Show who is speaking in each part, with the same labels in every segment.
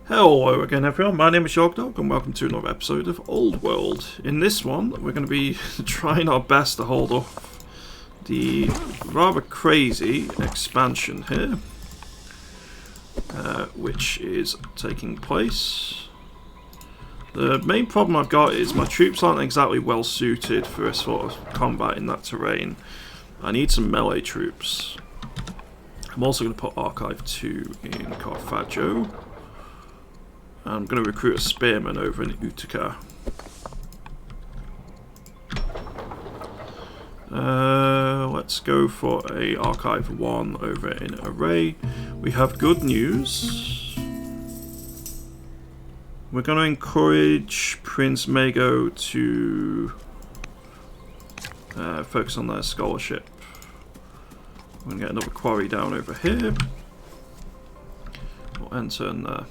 Speaker 1: Hello again everyone, my name is Yogdog and welcome to another episode of Old World. In this one, we're going to be trying our best to hold off the rather crazy expansion here, which is taking place. The main problem I've got is my troops aren't exactly well suited for a sort of combat in that terrain. I need some melee troops. I'm also going to put Archive 2 in Carfaggio. I'm going to recruit a spearman over in Utica. Let's go for a Archive 1 over in Array. We have good news. We're going to encourage Prince Mago to focus on their scholarship. We're going to get another quarry down over here. We'll enter in there.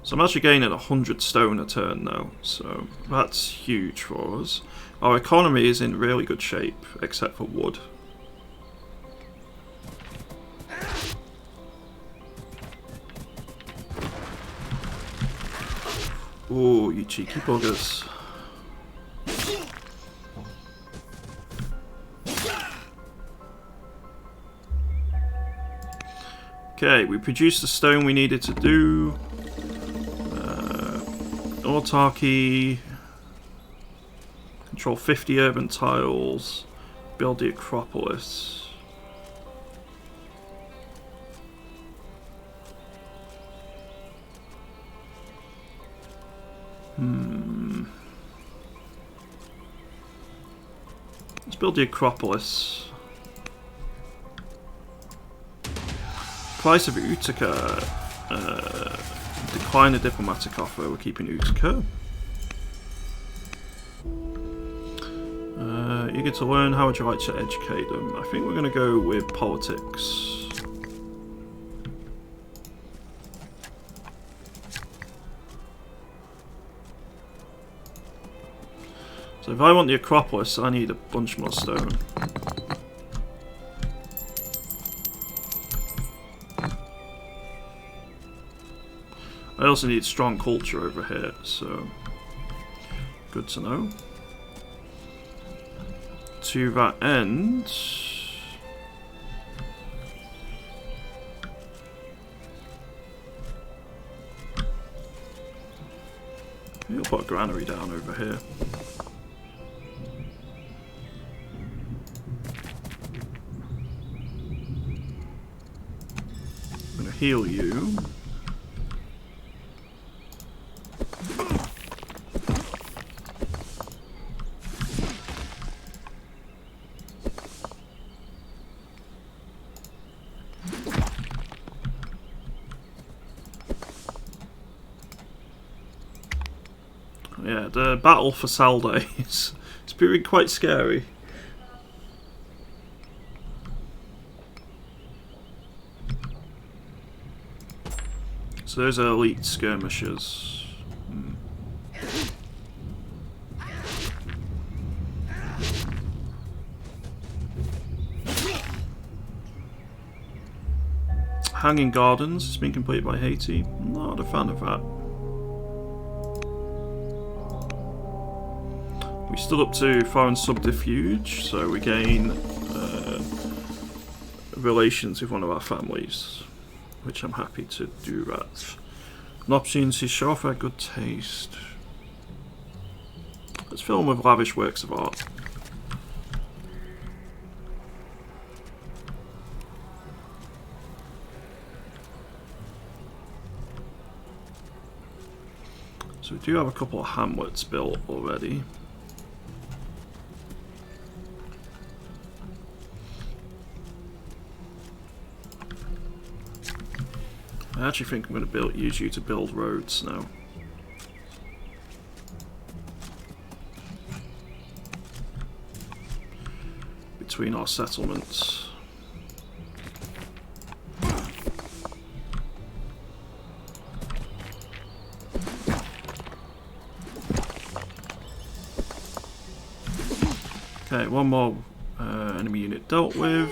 Speaker 1: So I'm actually gaining 100 stone a turn now, so that's huge for us. Our economy is in really good shape, except for wood. Ooh, you cheeky buggers. Okay, we produced the stone we needed to do. Autarky, control 50 urban tiles, build the Acropolis. Let's build the Acropolis. Price of Utica. Decline a diplomatic offer, we're keeping Utica. Eager to learn, how would you like to educate them? I think we're going to go with politics. So if I want the Acropolis, I need a bunch more stone. I also need strong culture over here, so good to know. To that end, we'll put a granary down over here. I'm going to heal you. Yeah, the battle for Salde is proving quite scary. So those are elite skirmishers. Hanging Gardens has been completed by Haiti. Not a fan of that. We stood up to foreign subterfuge, so we gain relations with one of our families, which I'm happy to do that. An opportunity to show off our good taste. Let's fill them with lavish works of art. So we do have a couple of hamlets built already. I actually think I'm going to use you to build roads now. Between our settlements. Okay, one more enemy unit dealt with.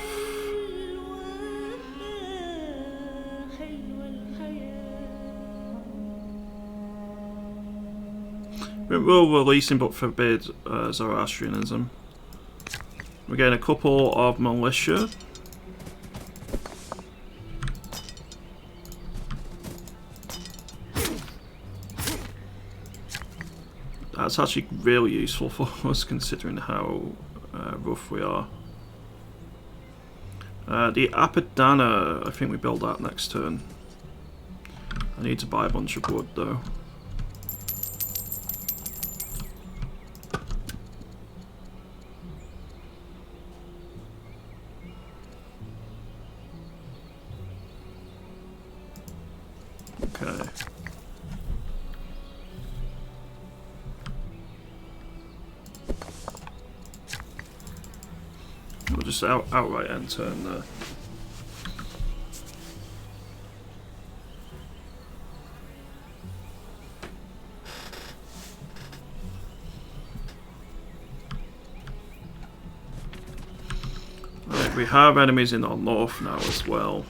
Speaker 1: It will release him but forbid Zoroastrianism. We're getting a couple of militia. That's actually really useful for us considering how rough we are. The Apadana, I think we build that next turn. I need to buy a bunch of wood though. Okay. We'll just outright end turn there. Right, we have enemies in our north now as well.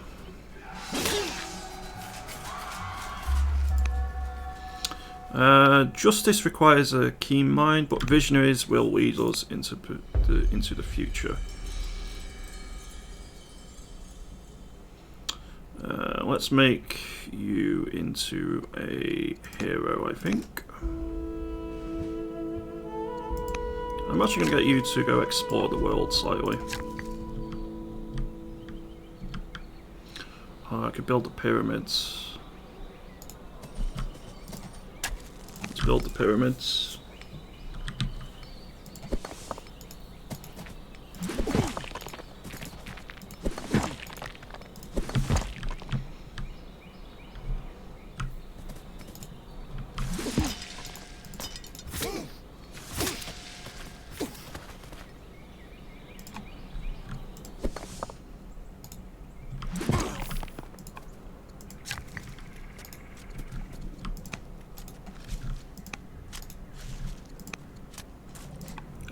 Speaker 1: Justice requires a keen mind, but visionaries will lead us into the future. Let's make you into a hero, I think. I'm actually going to get you to go explore the world slightly. I could build the pyramids. Let's build the pyramids.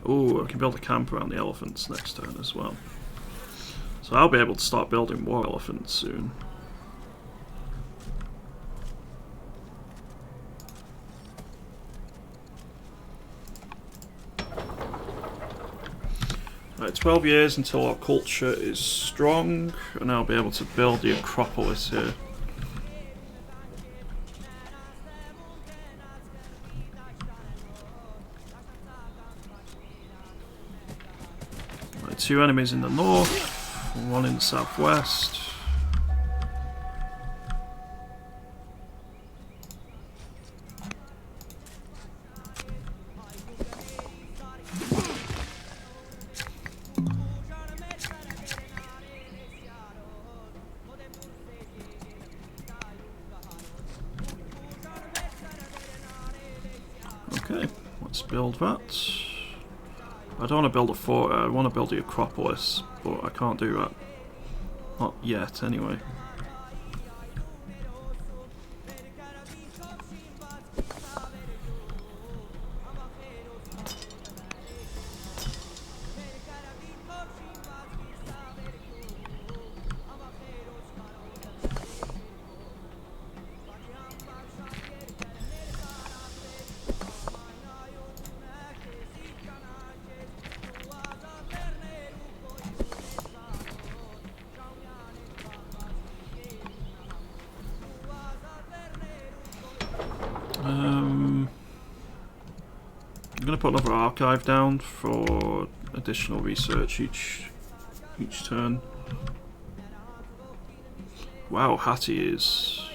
Speaker 1: Oh, I can build a camp around the elephants next turn as well. So I'll be able to start building war elephants soon. Right, 12 years until our culture is strong, and I'll be able to build the Acropolis here. Right, 2 enemies in the north, 1 in the southwest. Okay, let's build that. I don't want to build a fort, I want to build the Acropolis, but I can't do that. Not yet, anyway. I'm going to put another archive down for additional research each turn. Wow, Hattie is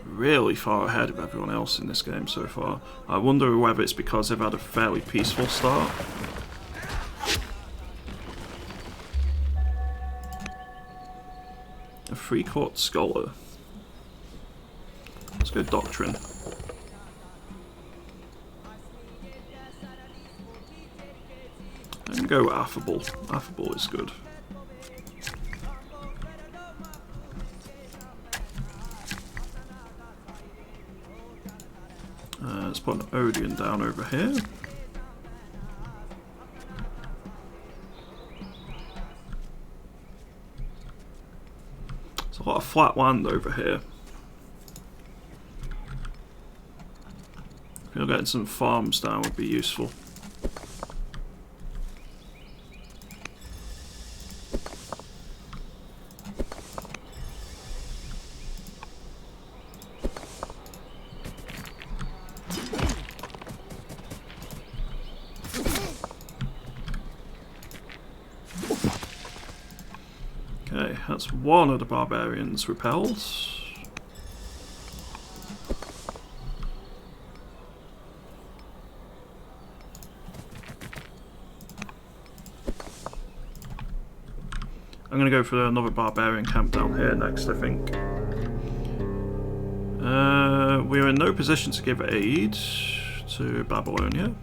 Speaker 1: really far ahead of everyone else in this game so far. I wonder whether it's because they've had a fairly peaceful start. A Free-Court Scholar. Let's go Doctrine. I can go Affable. Affable is good. Let's put an Odeon down over here. There's a lot of flat land over here. Feel getting some farms down would be useful. Okay, that's one of the barbarians repelled. I'm going to go for another barbarian camp down here next, I think. We're in no position to give aid to Babylonia.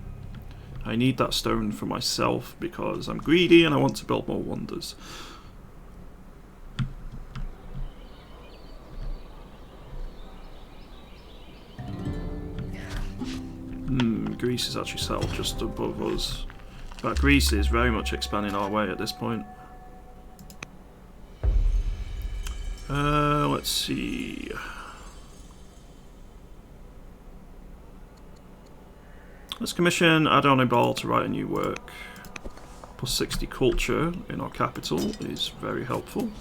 Speaker 1: I need that stone for myself because I'm greedy and I want to build more wonders. Greece is actually settled just above us. But Greece is very much expanding our way at this point. Let's see. Let's commission Adonibal to write a new work. Plus 60 culture in our capital is very helpful.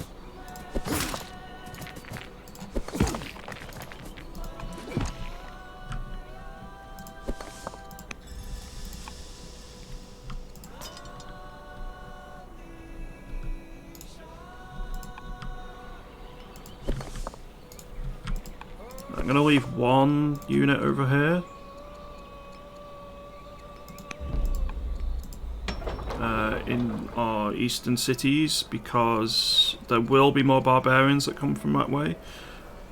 Speaker 1: I'm going to leave one unit over here. In our eastern cities, because there will be more barbarians that come from that way.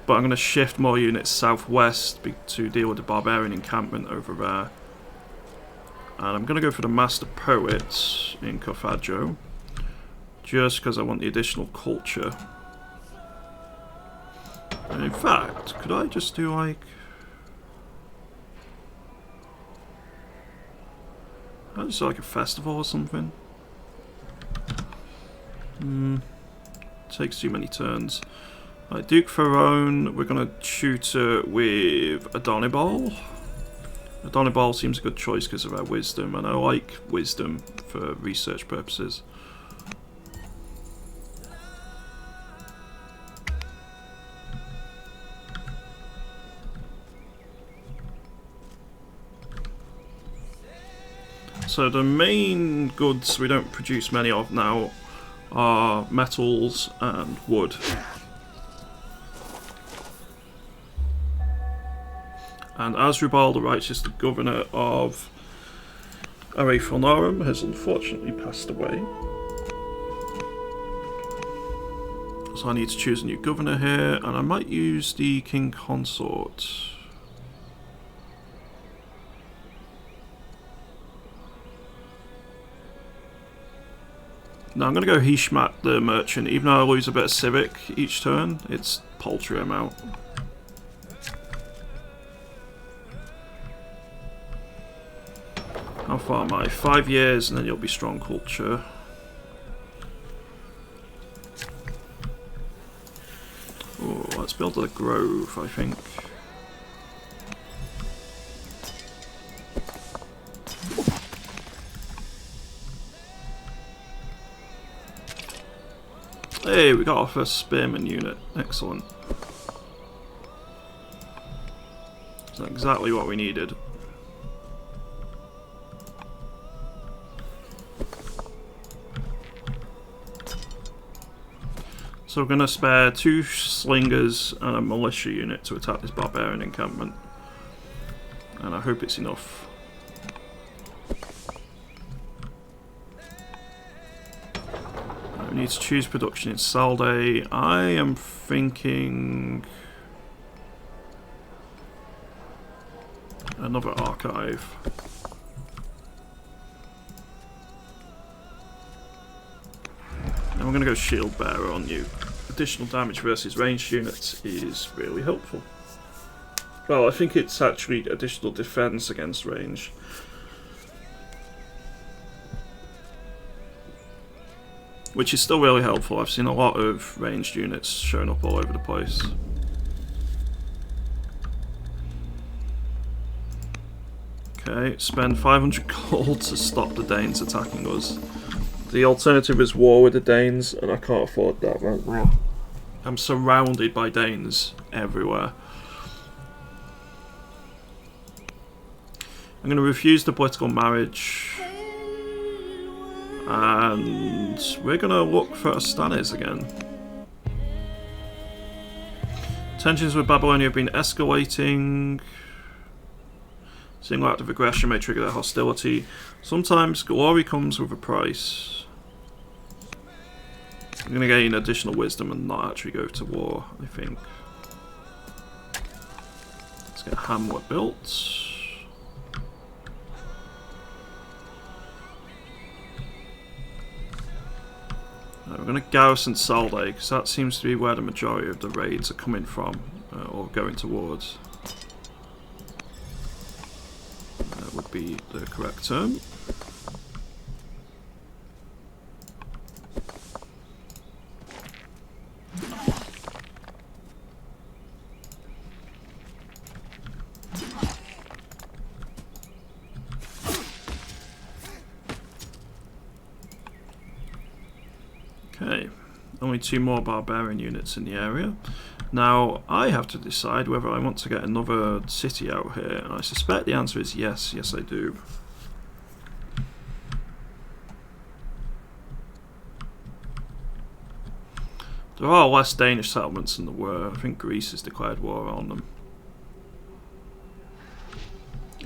Speaker 1: But I'm going to shift more units southwest to deal with the barbarian encampment over there. And I'm going to go for the Master Poet in Carthagio, just because I want the additional culture. And in fact, could I just do like... just like a festival or something? Takes too many turns. Like Duke Ferone, we're going to tutor with Adonibal. Adonibal seems a good choice because of our wisdom, and I like wisdom for research purposes. So the main goods we don't produce many of now are metals and wood. And Asdrubal the Righteous, the governor of Arephronarum, has unfortunately passed away. So I need to choose a new governor here, and I might use the King Consort. Now I'm going to go Hishmat the Merchant, even though I lose a bit of civic each turn. It's paltry amount. How far am I? 5 years and then you'll be strong culture. Oh, let's build a grove, I think. Hey, we got our first spearman unit. Excellent. That's exactly what we needed. So we're going to spare 2 slingers and a militia unit to attack this barbarian encampment. And I hope it's enough. We need to choose production in Salde. I am thinking another archive. And we're going to go shield bearer on you. Additional damage versus ranged units is really helpful. Well, I think it's actually additional defense against range. Which is still really helpful. I've seen a lot of ranged units showing up all over the place. Okay, spend 500 gold to stop the Danes attacking us. The alternative is war with the Danes, and I can't afford that right now. I'm surrounded by Danes everywhere. I'm going to refuse the political marriage. And we're going to look for Astanis again. Tensions with Babylonia have been escalating. Single act of aggression may trigger their hostility. Sometimes glory comes with a price. I'm going to gain additional wisdom and not actually go to war, I think. Let's get Hamlet built. We're going to garrison Salde, because that seems to be where the majority of the raids are coming from, or going towards. That would be the correct term. Okay, only 2 more barbarian units in the area. Now, I have to decide whether I want to get another city out here, and I suspect the answer is yes. Yes, I do. There are less Danish settlements than there were. I think Greece has declared war on them.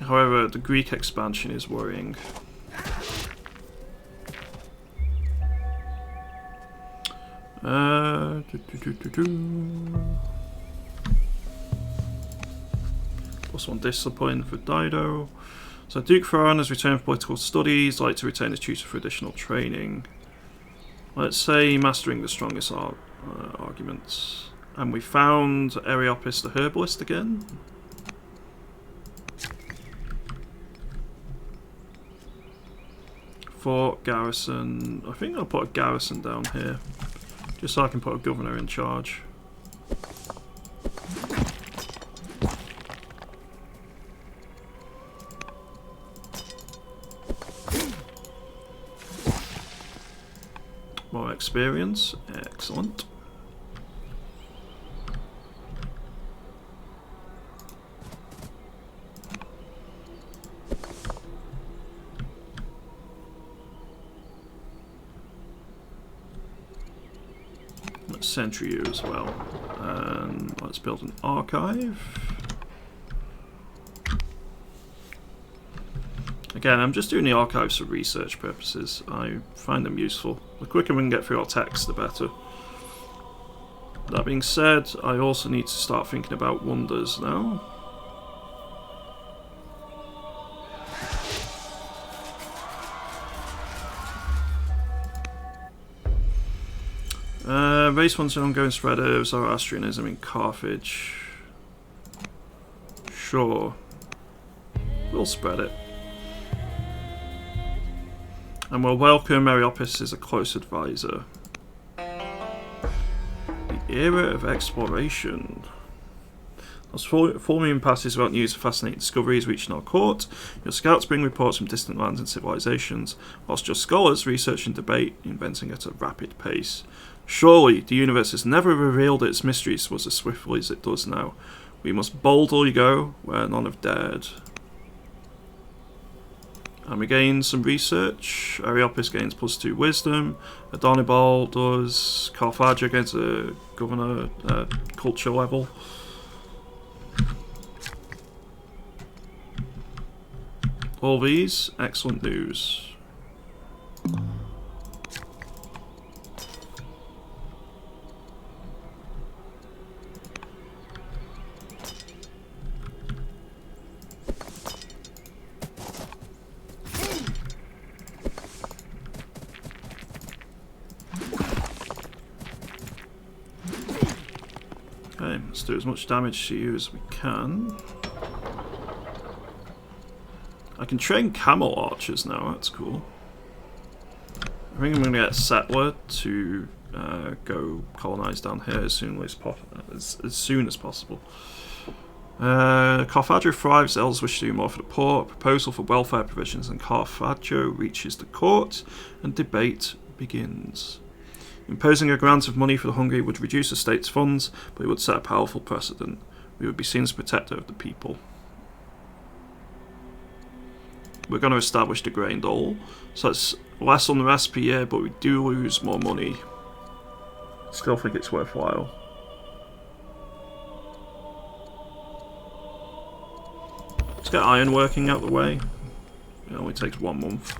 Speaker 1: However, the Greek expansion is worrying. Plus 1 discipline for Dido. So Duke Ferran has returned for political studies, like to retain his tutor for additional training. Let's say mastering the strongest arguments. And we found Areopis the herbalist again. Fort garrison. I think I'll put a garrison down here. Just so I can put a governor in charge. More experience. Excellent. Century you as well, and let's build an archive. Again, I'm just doing the archives for research purposes. I find them useful. The quicker we can get through our text, the better. That being said, I also need to start thinking about wonders now. Race one's an ongoing spread of Zoroastrianism in Carthage. Sure. We'll spread it. And we'll welcome Areopis as a close advisor. The era of exploration. As full moon passes without news of fascinating discoveries reaching our court, your scouts bring reports from distant lands and civilizations, whilst your scholars research and debate, inventing at a rapid pace. Surely, the universe has never revealed its mysteries to us as swiftly as it does now. We must boldly go where none have dared. And we gain some research. Areopis gains +2 wisdom. Adonibal does. Carthage gains a governor culture level. All these, excellent news. Okay, let's do as much damage to you as we can. I can train camel archers now, that's cool. I think I'm going to get a settler to go colonise down here as soon as possible. Carthagio thrives, elders wish to do more for the poor. A proposal for welfare provisions in Carthagio reaches the court, and debate begins. Imposing a grant of money for the hungry would reduce the state's funds, but it would set a powerful precedent. We would be seen as a protector of the people. We're going to establish the grain dole, so it's less on the rest per year, but we do lose more money. Still think it's worthwhile. Let's get iron working out the way. It only takes 1 month.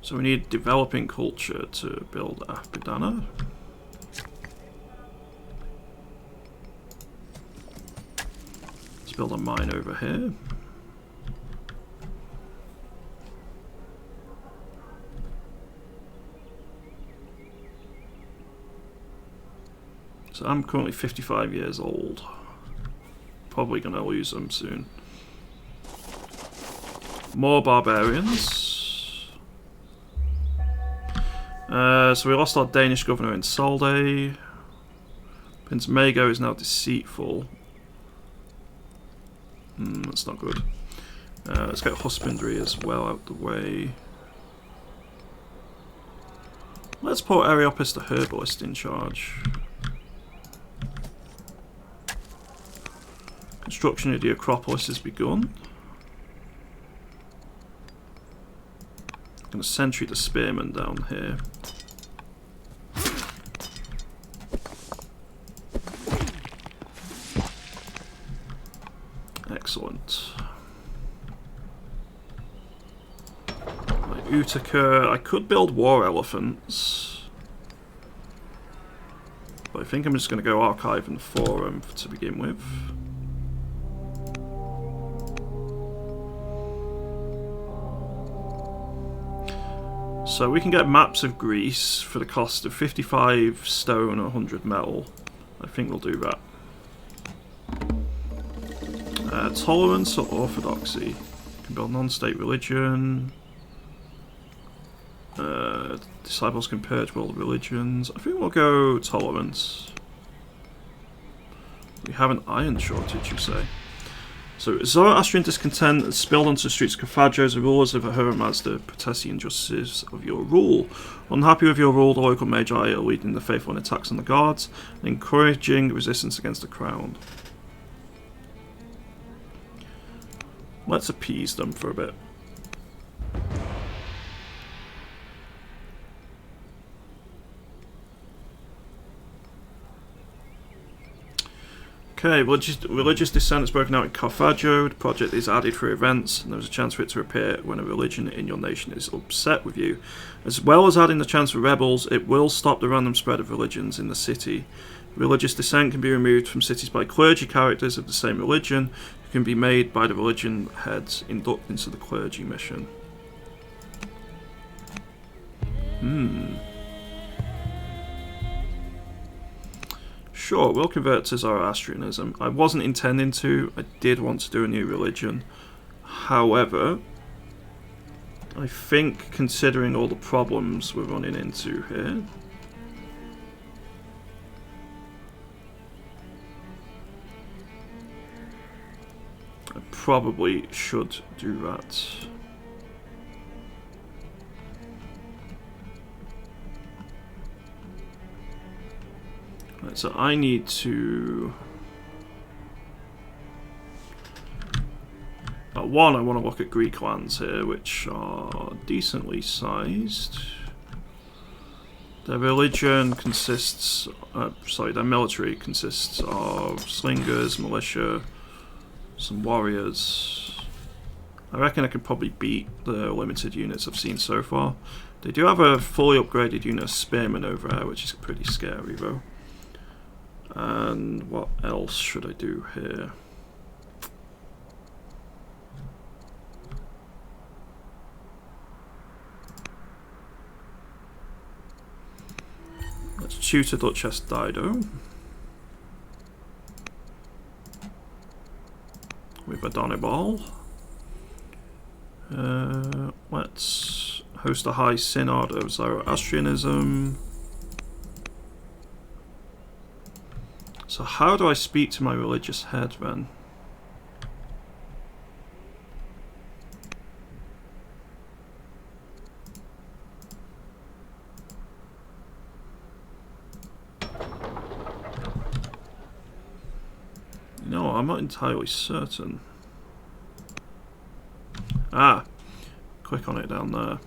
Speaker 1: So we need developing culture to build Apidana. Let's build a mine over here. So I'm currently 55 years old. Probably going to lose them soon. More barbarians. So we lost our Danish governor in Solde. Prince Mago is now deceitful. That's not good. Let's get husbandry as well out the way. Let's put Areopis the herbalist in charge. Construction of the Acropolis has begun. I'm going to sentry the spearmen down here. Excellent. Like Utica, I could build war elephants, but I think I'm just going to go archive and forum to begin with. So we can get maps of Greece for the cost of 55 stone or 100 metal. I think we'll do that. Tolerance or orthodoxy? You can build non-state religion. Disciples can purge world religions. I think we'll go tolerance. We have an iron shortage, you say. So, Zoroastrian discontent is spilled onto the streets of Carthagio as the rulers of Ahura protest the injustices of your rule. Unhappy with your rule, the local magi are leading the faithful in attacks on the guards and encouraging resistance against the crown. Let's appease them for a bit. Okay, religious dissent has broken out in Carthagio. The project is added for events, and there's a chance for it to appear when a religion in your nation is upset with you. As well as adding the chance for rebels, it will stop the random spread of religions in the city. Religious dissent can be removed from cities by clergy characters of the same religion, who can be made by the religion heads induct into the clergy mission. Sure, we'll convert to Zoroastrianism. I wasn't intending to. I did want to do a new religion. However, I think considering all the problems we're running into here, I probably should do that. Right, so I need to... one, I want to look at Greek lands here, which are decently sized. Their religion consists... their military consists of slingers, militia, some warriors. I reckon I could probably beat the limited units I've seen so far. They do have a fully upgraded unit of spearmen over there, which is pretty scary though. And what else should I do here? Let's tutor Duchess Dido with Adonibal. Let's Host a high synod of Zoroastrianism. So how do I speak to my religious head then? No, I'm not entirely certain. Ah, click on it down there.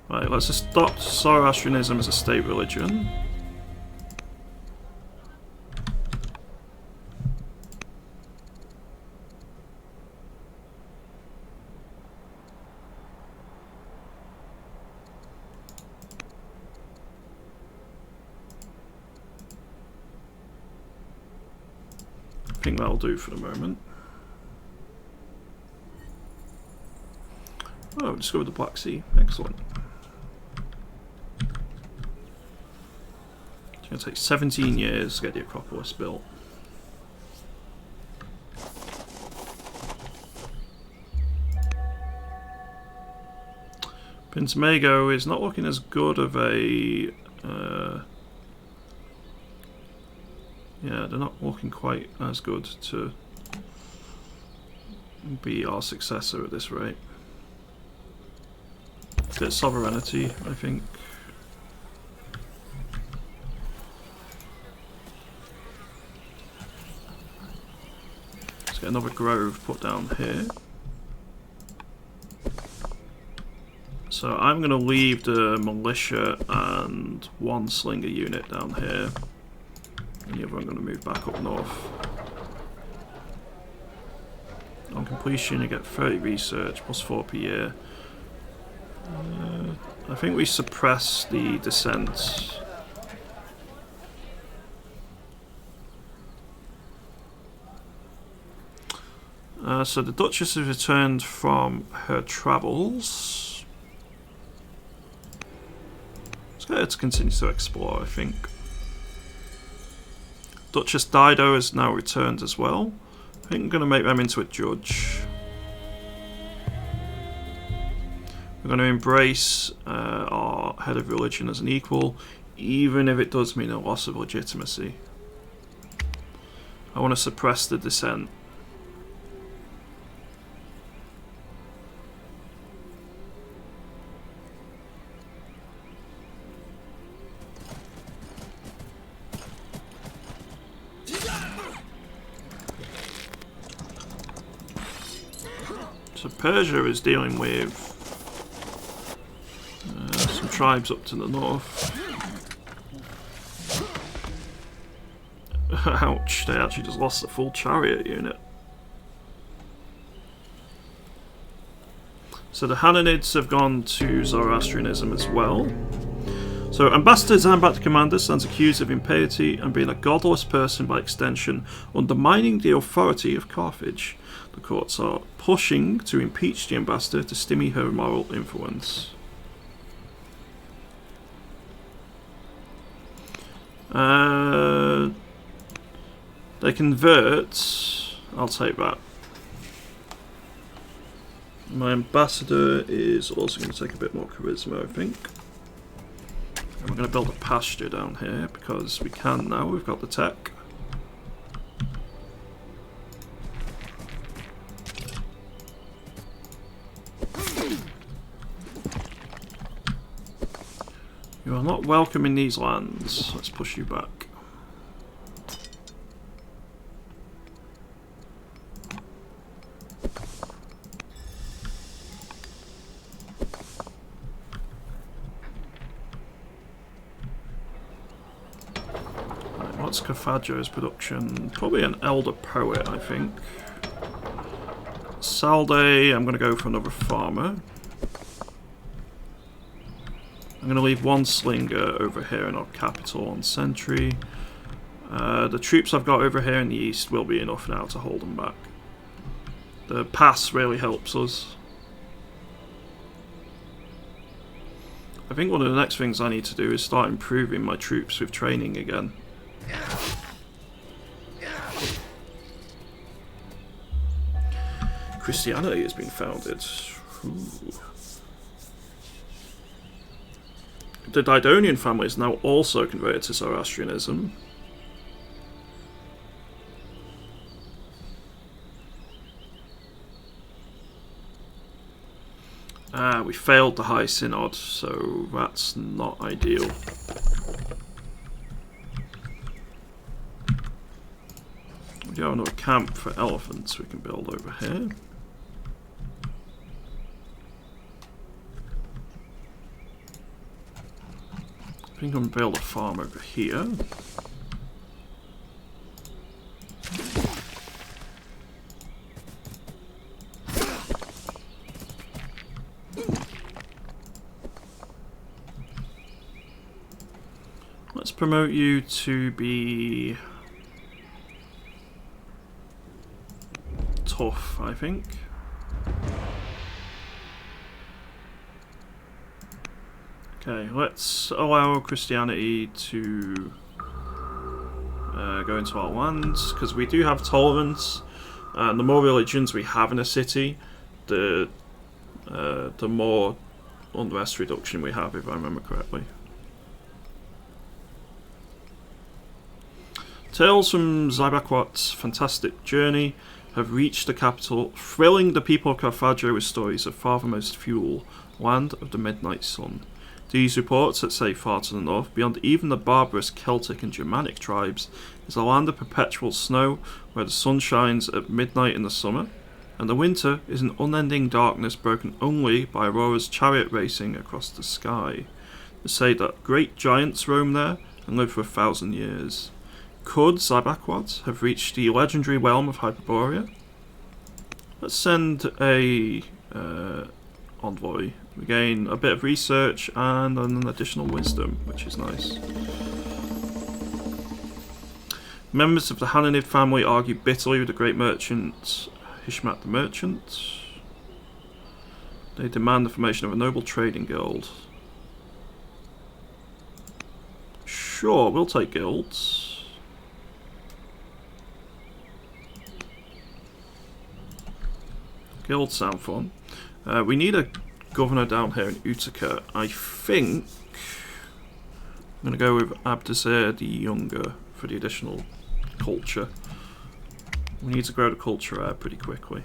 Speaker 1: Right, let's just adopt Zoroastrianism as a state religion. I think that'll do for the moment. Oh, discovered the Black Sea. Excellent. It's going to take 17 years to get the Acropolis built. Pintamego is not looking as good of a... yeah, they're not looking quite as good to be our successor at this rate. Get sovereignty, I think. Let's get another grove put down here. So I'm going to leave the militia and one slinger unit down here. And the other I'm going to move back up north. On completion you get 30 research plus 4 per year. I think we suppress the descent. So the Duchess has returned from her travels. Let's get her to continue to explore, I think. Duchess Dido has now returned as well. I think I'm going to make them into a judge. We're going to embrace our head of religion as an equal, even if it does mean a loss of legitimacy. I want to suppress the dissent. So Persia is dealing with some tribes up to the north. Ouch, they actually just lost the full chariot unit. So the Hananids have gone to Zoroastrianism as well. So Ambassador Zambat the Commander stands accused of impiety and being a godless person by extension, undermining the authority of Carthage. The courts are pushing to impeach the ambassador to stymie her moral influence. They convert. I'll take that. My ambassador is also going to take a bit more charisma, I think. And we're going to build a pasture down here because we can now. We've got the tech. You are not welcome in these lands. Let's push you back. Right, what's Carthage's production? Probably an elder poet, I think. Salde, I'm going to go for another farmer. I'm going to leave one slinger over here in our capital on sentry. The troops I've got over here in the east will be enough now to hold them back. The pass really helps us. I think one of the next things I need to do is start improving my troops with training again. Christianity has been founded. Ooh. the Didonian family is now also converted to Zoroastrianism. We failed the High Synod, so that's not ideal. We do have another camp for elephants we can build over here. I think I'm going to build a farm over here. Let's promote you to be tough, I think. Okay, let's allow Christianity to go into our lands, because we do have tolerance, and the more religions we have in a city, the more unrest reduction we have, if I remember correctly. Tales from Zybaquat's fantastic journey have reached the capital, thrilling the people of Carthage with stories of farthermost fuel, land of the midnight sun. These reports that say far to the north, beyond even the barbarous Celtic and Germanic tribes, is a land of perpetual snow, where the sun shines at midnight in the summer, and the winter is an unending darkness broken only by Aurora's chariot racing across the sky. They say that great giants roam there and live for 1,000 years. Could Zybaquat have reached the legendary realm of Hyperborea? Let's send a envoy. We gain a bit of research and an additional wisdom, which is nice. Members of the Hananid family argue bitterly with the great merchant Hishmat the Merchant. They demand the formation of a noble trading guild. Sure, we'll take guilds. Guilds sound fun. We need a governor down here in Utica. I think I'm going to go with Abdazir the Younger for the additional culture. We need to grow the culture out pretty quickly.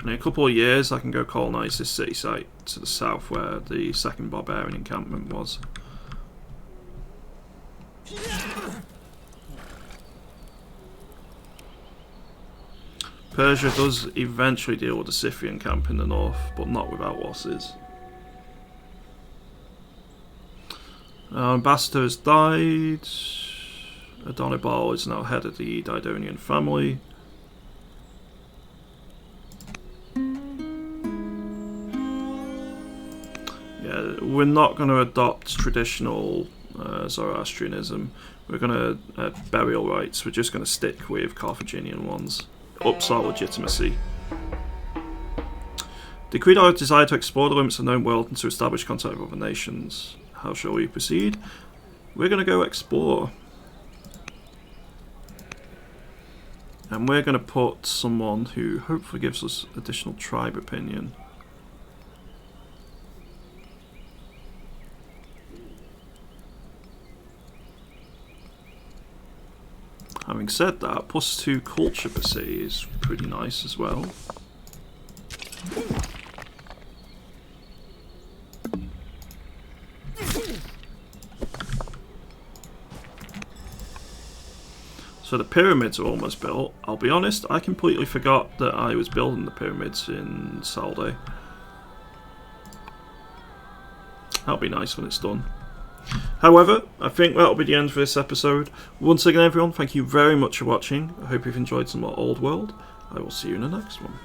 Speaker 1: In a couple of years I can go colonise this city site to the south where the second barbarian encampment was. Persia does eventually deal with the Scythian camp in the north, but not without losses. Our ambassador has died. Adonibal is now head of the Didonian family. Yeah, we're not going to adopt traditional Zoroastrianism. We're going to burial rites. We're just going to stick with Carthaginian ones. Ups our legitimacy. Decreed our desire to explore the limits of the known world and to establish contact with other nations. How shall we proceed? We're going to go explore. And we're going to put someone who hopefully gives us additional tribe opinion. Having said that, +2 culture per se is pretty nice as well. So the pyramids are almost built. I'll be honest, I completely forgot that I was building the pyramids in Salde. That'll be nice when it's done. However, I think that'll be the end for this episode. Once again everyone, thank you very much for watching. I hope you've enjoyed some more Old World. I will see you in the next one.